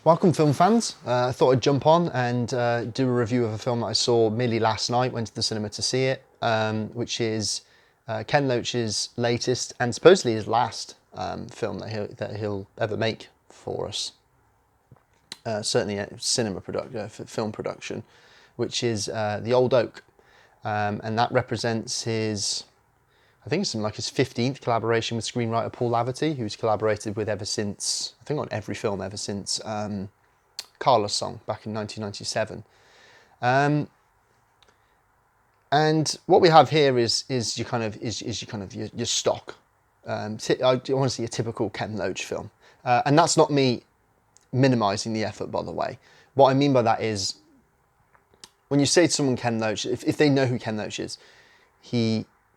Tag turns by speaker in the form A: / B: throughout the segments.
A: Welcome, film fans. I thought I'd jump on and do a review of a film that I saw merely last night. Went to the cinema to see it, which is Ken Loach's latest and supposedly his last film that he'll ever make for us. Certainly a film production, which is The Old Oak, and that represents his. I think it's like his 15th collaboration with screenwriter Paul Laverty, who's collaborated with ever since, I think on every film ever since Carlos Song back in 1997. And what we have here is your stock. I want to see a typical Ken Loach film. And that's not me minimising the effort, by the way. What I mean by that is, when you say to someone Ken Loach, if they know who Ken Loach is,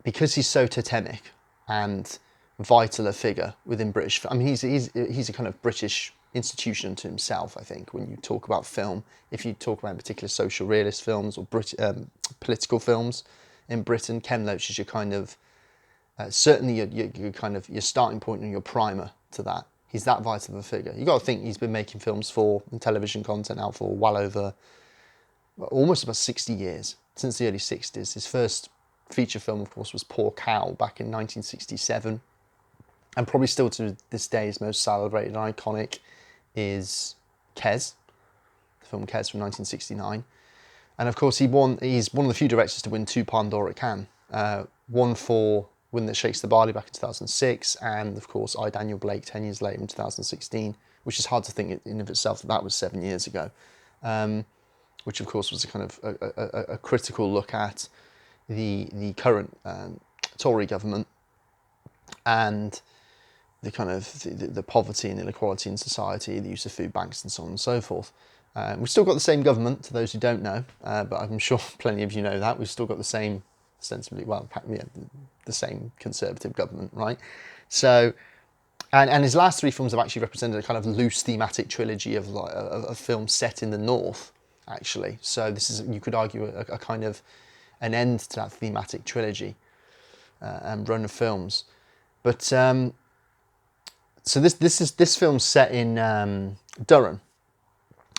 A: because he's so totemic and vital a figure within British, I mean, he's a kind of British institution to himself, I think, when you talk about film. If you talk about in particular social realist films or political films in Britain, Ken Loach is your kind of, certainly your starting point and your primer to that. He's that vital of a figure. You've got to think he's been making films and television content now for well over, almost about 60 years, since the early 60s. His first feature film, of course, was Poor Cow back in 1967. And probably still to this day, his most celebrated and iconic is Kes, the film Kes from 1969. And of course, he's one of the few directors to win 2 Palme d'Or at Cannes. One for Wind That Shakes the Barley back in 2006, and of course, I, Daniel Blake, 10 years later in 2016, which is hard to think in of itself that was 7 years ago. Which of course was a kind of a critical look at the current Tory government and the kind of the poverty and inequality in society, the use of food banks and so on and so forth. We've still got the same government, to those who don't know, but I'm sure plenty of you know that. We've still got the same, ostensibly, the same Conservative government, right? So, and his last 3 films have actually represented a kind of loose thematic trilogy of films set in the North, actually. So this is, you could argue, a kind of an end to that thematic trilogy and run of films. But so this film's set in Durham,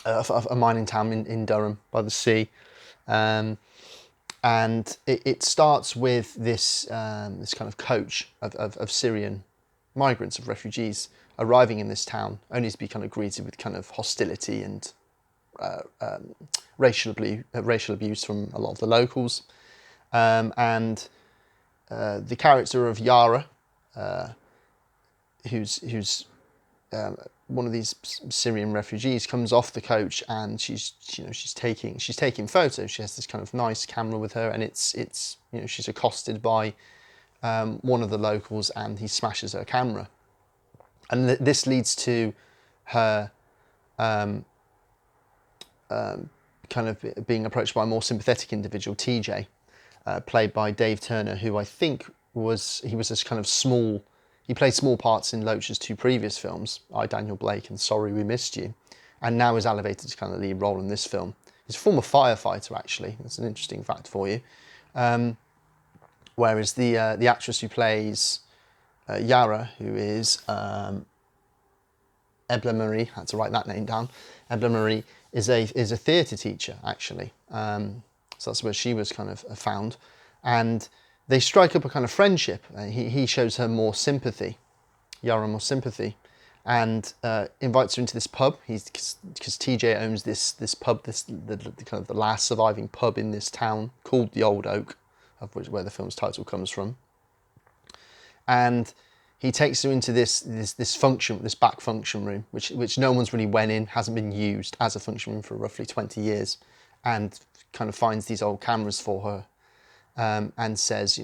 A: a mining town in Durham by the sea, and it starts with this kind of coach of Syrian migrants, of refugees arriving in this town, only to be kind of greeted with kind of hostility and racial abuse from a lot of the locals, and the character of Yara, who's one of these Syrian refugees, comes off the coach and she's taking photos. She has this kind of nice camera with her, and it's she's accosted by one of the locals, and he smashes her camera, and this leads to her kind of being approached by a more sympathetic individual, TJ, played by Dave Turner, who I think was this kind of small. He played small parts in Loach's 2 previous films, I, Daniel Blake and Sorry We Missed You, and now is elevated to kind of lead role in this film. He's a former firefighter, actually. That's an interesting fact for you. Whereas the actress who plays Yara, who is Ebla Marie, I had to write that name down. Ebla Marie is a theatre teacher, actually. So that's where she was kind of found, and they strike up a kind of friendship. He shows her more sympathy, Yara more sympathy, and invites her into this pub. Because TJ owns this pub, the kind of the last surviving pub in this town called the Old Oak, where the film's title comes from. And he takes her into this back function room, which no one's really went in, hasn't been used as a function room for roughly 20 years, and kind of finds these old cameras for her. And says,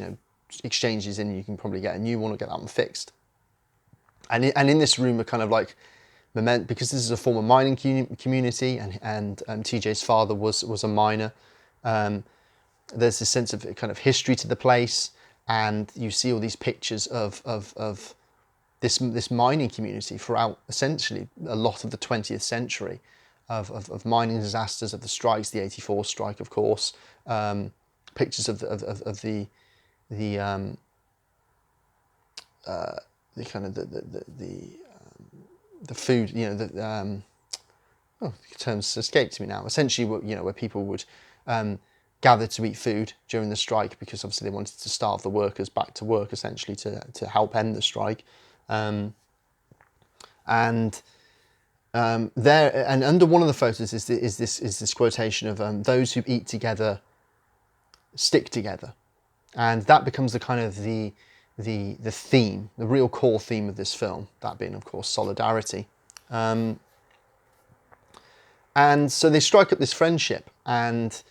A: exchanges in, you can probably get a new one or get that one fixed. And in this room are kind of like, because this is a former mining community, and TJ's father was a miner. There's this sense of kind of history to the place, and you see all these pictures of this mining community throughout essentially a lot of the 20th century, of mining disasters, of the strikes, the '84 strike, of course. Pictures of the kind of the food, oh, the terms escaped me now. Essentially, where people would gather to eat food during the strike because obviously they wanted to starve the workers back to work, essentially to help end the strike. And there, and under one of the photos is this quotation of those who eat together stick together, and that becomes the kind of the theme, the real core theme of this film. That being, of course, solidarity. And so they strike up this friendship, and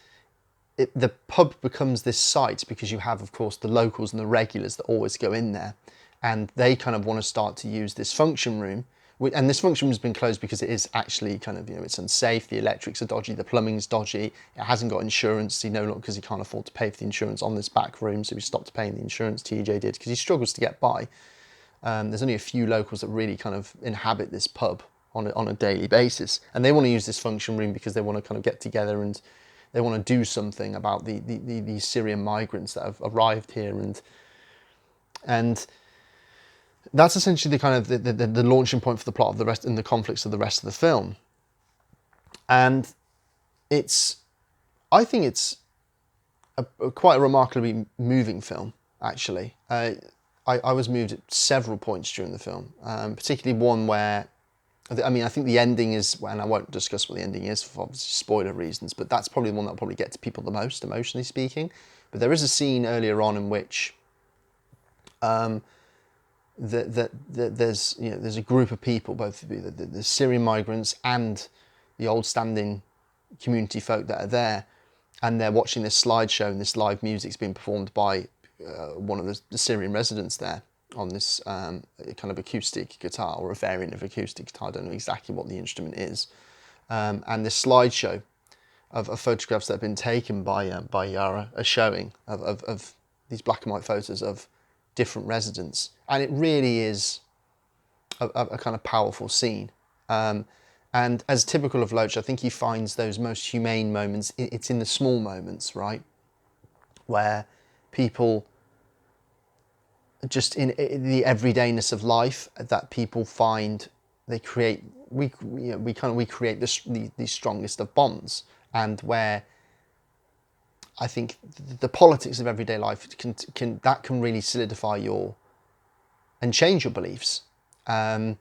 A: the pub becomes this site because you have, of course, the locals and the regulars that always go in there, and they kind of want to start to use this function room. And this function room has been closed because it is actually kind of, it's unsafe. The electrics are dodgy, the plumbing's dodgy. It hasn't got insurance. Because he can't afford to pay for the insurance on this back room, so he stopped paying the insurance. TJ did because he struggles to get by. There's only a few locals that really kind of inhabit this pub on a daily basis, and they want to use this function room because they want to kind of get together and they want to do something about the Syrian migrants that have arrived here, and that's essentially the kind of the launching point for the plot of the rest and the conflicts of the rest of the film. And I think it's quite a remarkably moving film, actually. I was moved at several points during the film, particularly one where, I think the ending is, and I won't discuss what the ending is for obviously spoiler reasons, but that's probably the one that'll probably get to people the most, emotionally speaking. But there is a scene earlier on in which there's a group of people, both the Syrian migrants and the old standing community folk that are there, and they're watching this slideshow, and this live music's being performed by one of the Syrian residents there on this kind of acoustic guitar, or a variant of acoustic guitar. I don't know exactly what the instrument is. And this slideshow of photographs that have been taken by Yara are showing of these black and white photos of different residents. And it really is a kind of powerful scene. And as typical of Loach, I think he finds those most humane moments. It's in the small moments, right? Where people, just in the everydayness of life, that people find, we create the strongest of bonds, and where I think the politics of everyday life can really solidify and change your beliefs, and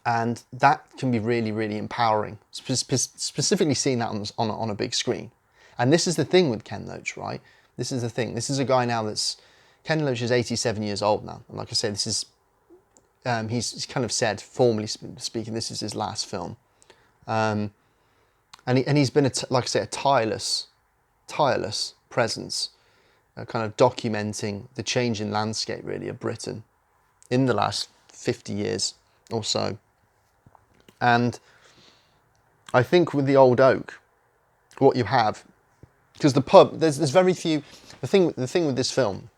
A: that can be really, really empowering. Specifically seeing that on a big screen. And this is the thing with Ken Loach, right? This is the thing. This is a guy now Ken Loach is 87 years old now. And like I say, this is, he's kind of said, formally speaking, this is his last film. And he's been, like I say, a tireless presence, kind of documenting the changing landscape, really, of Britain in the last 50 years or so. And I think with The Old Oak, what you have, because the pub, there's very few, the thing with this film,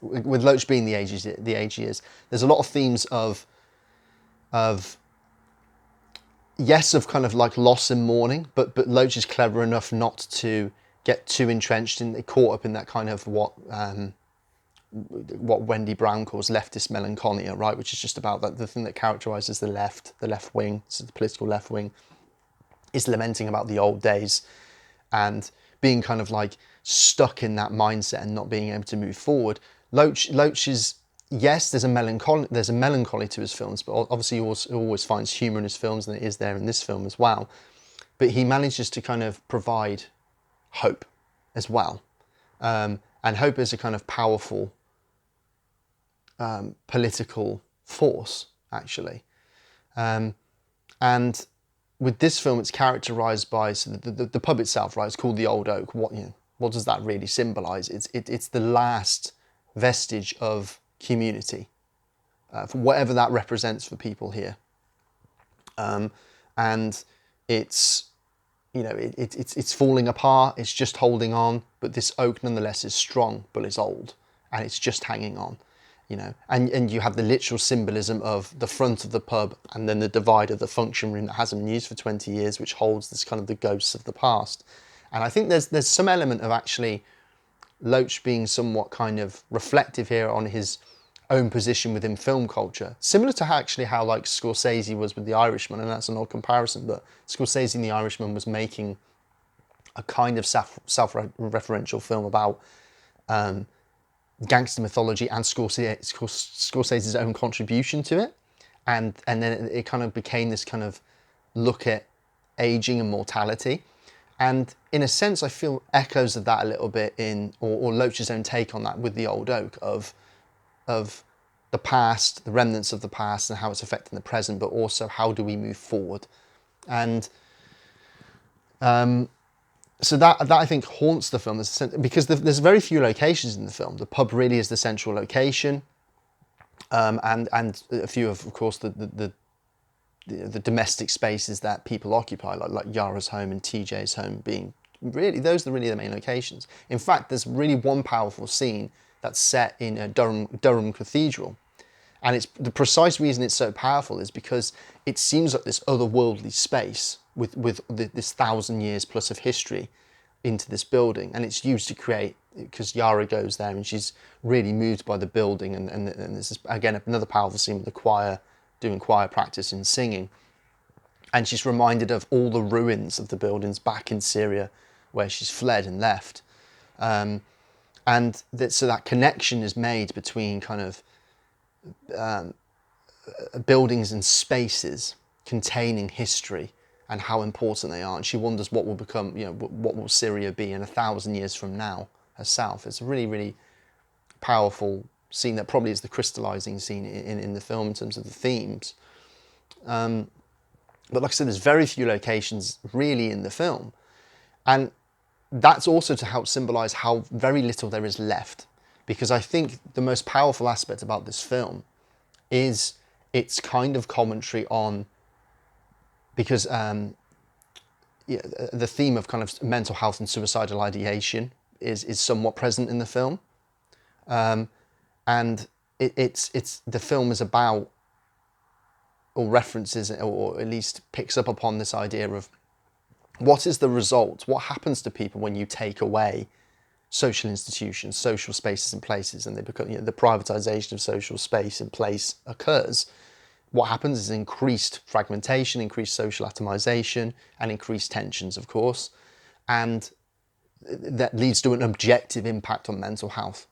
A: with Loach being the age he is, there's a lot of themes of kind of like loss and mourning, but Loach is clever enough not to get too entrenched in, caught up in that kind of what Wendy Brown calls leftist melancholia, right? Which is just about the thing that characterises the left wing, so the political left wing, is lamenting about the old days and being kind of like stuck in that mindset and not being able to move forward. Loach is, yes, there's a melancholy to his films, but obviously he always finds humour in his films, and it is there in this film as well. But he manages to kind of provide hope as well, and hope is a kind of powerful political force, actually. And with this film, it's characterised by the pub itself, right? It's called The Old Oak. What does that really symbolise? It's the last vestige of community, for whatever that represents for people here. And it's falling apart. It's just holding on, but this oak nonetheless is strong, but it's old, and it's just hanging on. And you have the literal symbolism of the front of the pub and then the divide of the function room that hasn't been used for 20 years, which holds this kind of the ghosts of the past. And I think there's some element of actually Loach being somewhat kind of reflective here on his own position within film culture, similar to how like Scorsese was with The Irishman, and that's an odd comparison, but Scorsese in The Irishman was making a kind of self-referential film about gangster mythology and Scorsese's own contribution to it, and then it kind of became this kind of look at aging and mortality. And in a sense, I feel echoes of that a little bit in, or Loach's own take on that with The Old Oak, of the past, the remnants of the past, and how it's affecting the present, but also how do we move forward. And so that I think haunts the film, because there's very few locations in the film. The pub really is the central location, and a few of course the domestic spaces that people occupy, like Yara's home and TJ's home, being really, those are really the main locations. In fact, there's really one powerful scene that's set in Durham Cathedral, and it's the precise reason it's so powerful is because it seems like this otherworldly space with this 1,000 years plus of history into this building, and it's used to create, because Yara goes there and she's really moved by the building, and this is again another powerful scene with the choir doing choir practice and singing, and she's reminded of all the ruins of the buildings back in Syria where she's fled and left, so that connection is made between kind of buildings and spaces containing history and how important they are. And she wonders what will become, what will Syria be in 1,000 years from now herself. It's a really, really powerful scene that probably is the crystallizing scene in the film in terms of the themes. But like I said, there's very few locations really in the film. And that's also to help symbolize how very little there is left. Because I think the most powerful aspect about this film is its kind of commentary on, because the theme of kind of mental health and suicidal ideation is somewhat present in the film. And it's the film is about, or references, or at least picks up upon this idea of what is the result, what happens to people when you take away social institutions, social spaces and places, and they become, the privatization of social space and place occurs. What happens is increased fragmentation, increased social atomization, and increased tensions, of course, and that leads to an objective impact on mental health.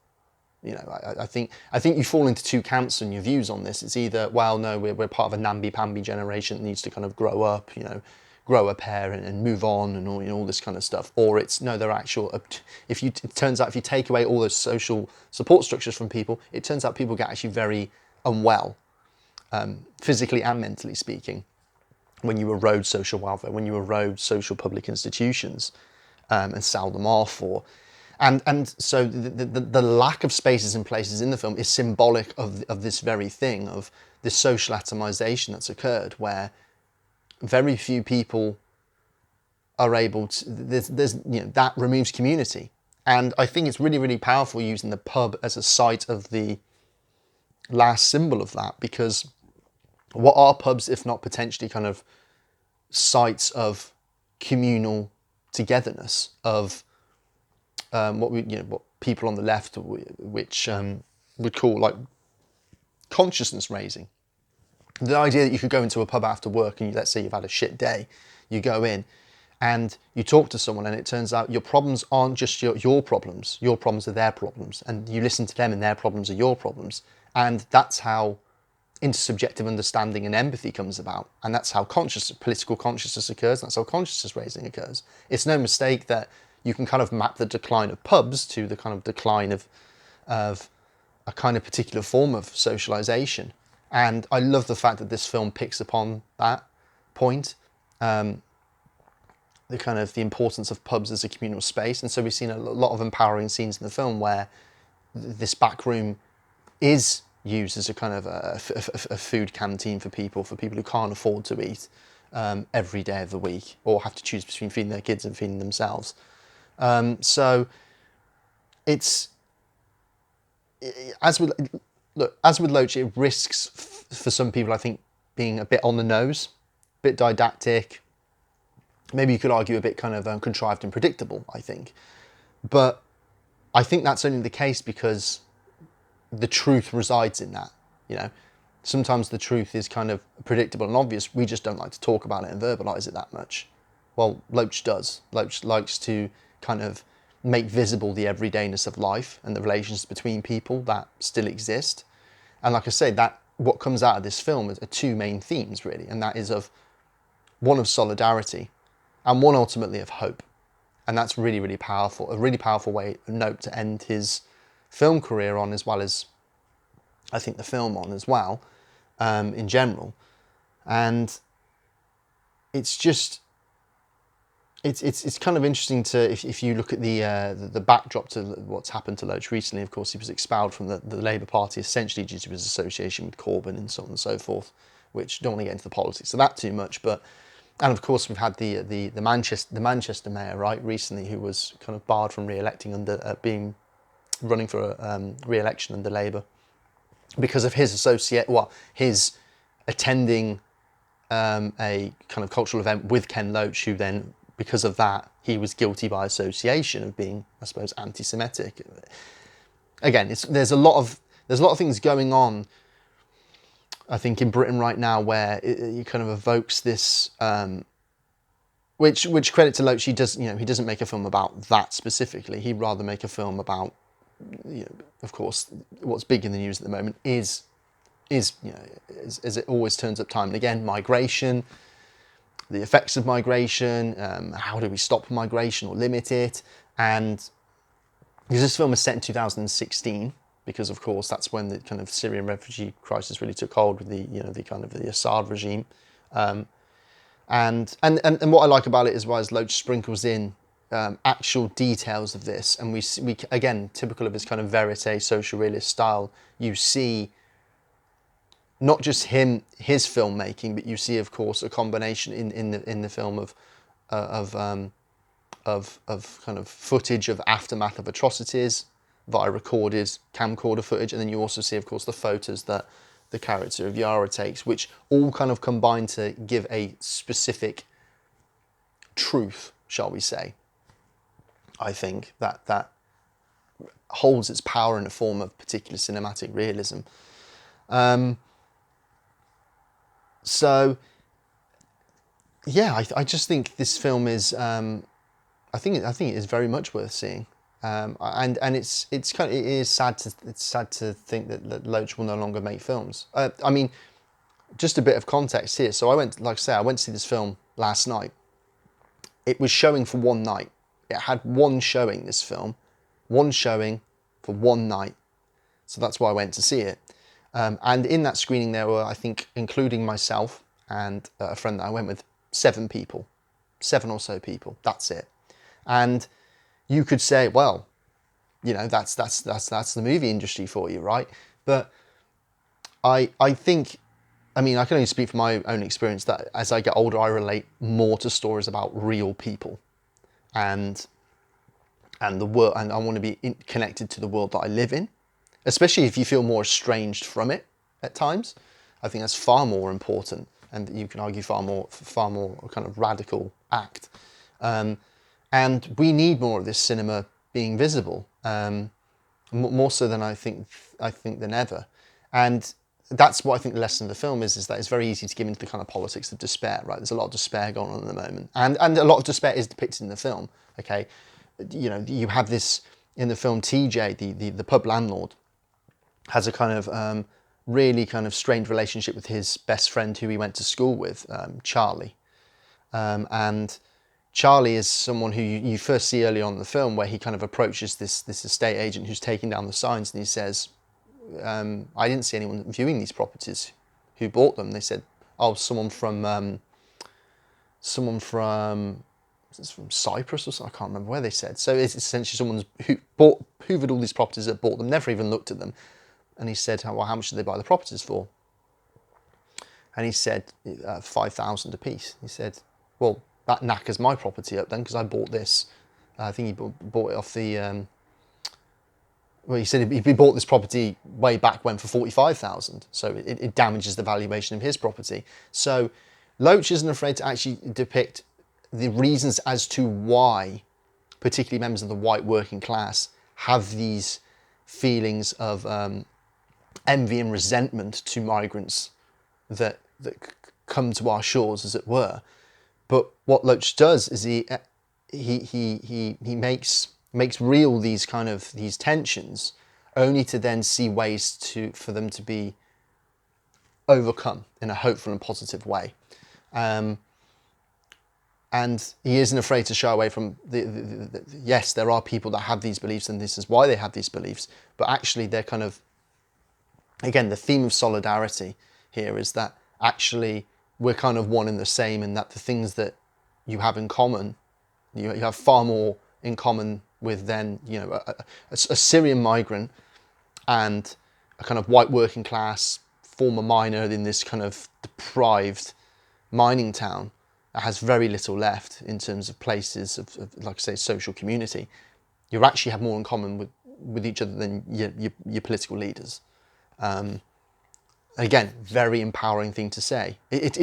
A: I think you fall into two camps in your views on this. It's either, well, no, we're part of a namby-pamby generation that needs to kind of grow up, grow a pair and move on, and all this kind of stuff. Or it's, no, they're actual. It turns out if you take away all those social support structures from people, it turns out people get actually very unwell, physically and mentally speaking, when you erode social welfare, when you erode social public institutions, and sell them off, and so the lack of spaces and places in the film is symbolic of this very thing, of this social atomization that's occurred, where very few people are able to, that removes community. And I think it's really, really powerful using the pub as a site of the last symbol of that, because what are pubs if not potentially kind of sites of communal togetherness, of what people on the left, which would call like consciousness raising. The idea that you could go into a pub after work and let's say you've had a shit day, you go in and you talk to someone, and it turns out your problems aren't just your problems are their problems, and you listen to them and their problems are your problems. And that's how intersubjective understanding and empathy comes about, and that's how political consciousness occurs, that's how consciousness raising occurs. It's no mistake that you can kind of map the decline of pubs to the kind of decline of a kind of particular form of socialization. And I love the fact that this film picks upon that point, the kind of the importance of pubs as a communal space. And so we've seen a lot of empowering scenes in the film where this back room is used as a kind of a food canteen for people who can't afford to eat every day of the week, or have to choose between feeding their kids and feeding themselves. So it's, as with Loach, it risks for some people, I think, being a bit on the nose, a bit didactic. Maybe you could argue a bit kind of contrived and predictable, I think. But I think that's only the case because the truth resides in that. You know, sometimes the truth is kind of predictable and obvious. We just don't like to talk about it and verbalise it that much. Well, Loach does. Loach likes to kind of make visible the everydayness of life and the relations between people that still exist. And like I say, that what comes out of this film are two main themes really, and that is of one of solidarity and one ultimately of hope. And that's really, really powerful, a really powerful note to end his film career on, as well as I think the film on as well, in general. And it's just, it's kind of interesting to, if you look at the backdrop to what's happened to Loach recently. Of course, he was expelled from the Labour Party essentially due to his association with Corbyn and so on and so forth, which don't want to get into the politics of that too much. But, and of course, we've had the Manchester mayor, right, recently, who was kind of barred from re-electing under running for re-election under Labour because of his his attending a kind of cultural event with Ken Loach, who then, because of that, he was guilty by association of being, I suppose, anti-Semitic. Again, there's a lot of things going on, I think, in Britain right now where it kind of evokes this, which credit to Loach, he doesn't make a film about that specifically. He'd rather make a film about, of course, what's big in the news at the moment is as it always turns up time and again, migration, the effects of migration, how do we stop migration or limit it? And because this film is set in 2016, because of course that's when the kind of Syrian refugee crisis really took hold with the kind of the Assad regime, and what I like about it is, as Loach sprinkles in actual details of this, and we again, typical of his kind of verite social realist style, you see not just his filmmaking, but you see, of course, a combination in the film of kind of footage of aftermath of atrocities via recorded camcorder footage, and then you also see, of course, the photos that the character of Yara takes, which all kind of combine to give a specific truth, shall we say. I think that holds its power in a form of particular cinematic realism. So, yeah, I just think this film is, I think it is very much worth seeing, and it is sad to think that Loach will no longer make films. I mean, just a bit of context here. So I went to see this film last night. It was showing for one night. It had one showing, this film, one showing for one night. So that's why I went to see it. And in that screening there were, I think, including myself and a friend that I went with, 7 or so people. That's it. And you could say, well, that's the movie industry for you, right? But I think, I mean, I can only speak from my own experience that as I get older, I relate more to stories about real people, and the world, and I want to be connected to the world that I live in. Especially if you feel more estranged from it at times. I think that's far more important, and you can argue far more kind of radical act. And we need more of this cinema being visible, more so than I think than ever. And that's what I think the lesson of the film is that it's very easy to give into the kind of politics of despair, right? There's a lot of despair going on at the moment, and a lot of despair is depicted in the film. Okay, you have this in the film. TJ, the pub landlord, has a kind of really kind of strained relationship with his best friend who he went to school with, Charlie. And Charlie is someone who you first see early on in the film, where he kind of approaches this estate agent who's taking down the signs, and he says, I didn't see anyone viewing these properties. Who bought them? They said, oh, someone from Cyprus or something. I can't remember where they said. So it's essentially someone's hoovered all these properties that bought them, never even looked at them. And he said, well, how much did they buy the properties for? And he said, 5,000 a piece. He said, well, that knackers my property up then, because I bought this. I think he bought it off the... well, he said he bought this property way back when for 45,000. So it damages the valuation of his property. So Loach isn't afraid to actually depict the reasons as to why particularly members of the white working class have these feelings of envy and resentment to migrants that come to our shores, as it were. But what Loach does is he makes real these tensions, only to then see ways for them to be overcome in a hopeful and positive way. And he isn't afraid to shy away from yes, there are people that have these beliefs and this is why they have these beliefs, but actually they're again, the theme of solidarity here is that actually we're kind of one and the same, and that the things that you have in common, you have far more in common with than, a Syrian migrant and a kind of white working class former miner in this kind of deprived mining town that has very little left in terms of places of like I say, social community. You actually have more in common with each other than your political leaders. Again, very empowering thing to say. It's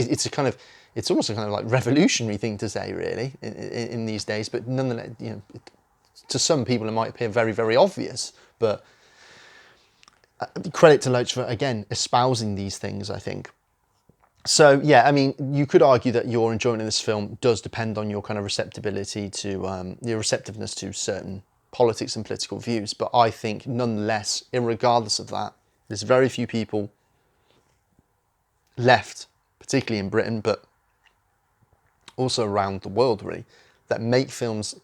A: almost a kind of like revolutionary thing to say, really, in these days. But nonetheless, to some people it might appear very, very obvious. But credit to Loach for, again, espousing these things, I think. So yeah, I mean, you could argue that your enjoyment of this film does depend on your kind of receptibility to your receptiveness to certain politics and political views. But I think, nonetheless, irregardless of that, there's very few people left, particularly in Britain, but also around the world, really, that make films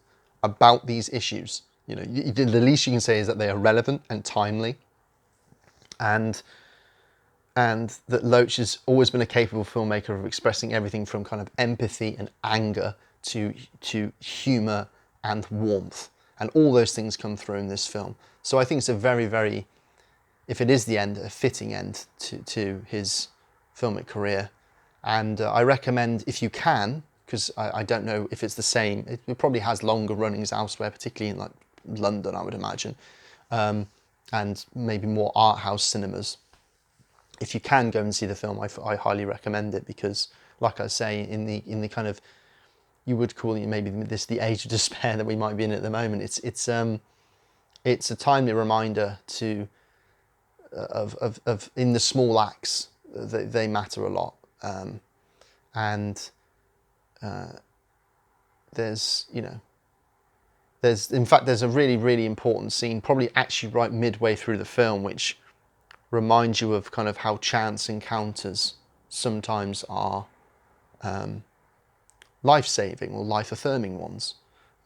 A: about these issues. The least you can say is that they are relevant and timely, and that Loach has always been a capable filmmaker of expressing everything from kind of empathy and anger to humour and warmth, and all those things come through in this film. So I think it's a very, very, if it is the end, a fitting end to his filmic career. And I recommend, if you can, because I don't know if it's the same, it probably has longer runnings elsewhere, particularly in like London, I would imagine, and maybe more art house cinemas. If you can go and see the film, I highly recommend it, because, like I say, in the kind of, you would call it maybe this the age of despair that we might be in at the moment. It's a timely reminder of in the small acts, they matter a lot, and there's in fact there's a really, really important scene, probably actually right midway through the film, which reminds you of kind of how chance encounters sometimes are life-saving or life-affirming ones.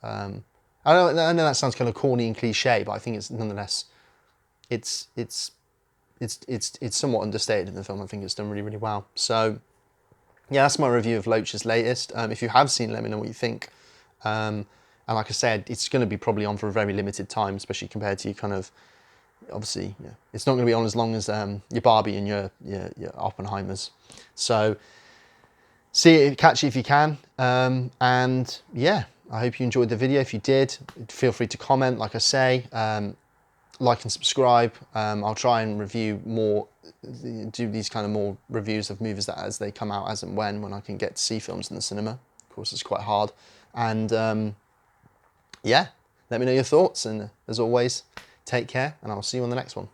A: I know that sounds kind of corny and cliche, but I think it's nonetheless it's somewhat understated in the film. I think it's done really, really well. So yeah, that's my review of Loach's latest. If you have seen it, let me know what you think. And like I said, it's going to be probably on for a very limited time, especially compared to your kind of, obviously, it's not going to be on as long as your Barbie and your Oppenheimers. So see it, catch it if you can. And yeah, I hope you enjoyed the video. If you did, feel free to comment, like I say, like and subscribe. I'll try and review more, do these kind of more reviews of movies that as they come out, as and when I can get to see films in the cinema. Of course, it's quite hard. And yeah, let me know your thoughts. And as always, take care, and I'll see you on the next one.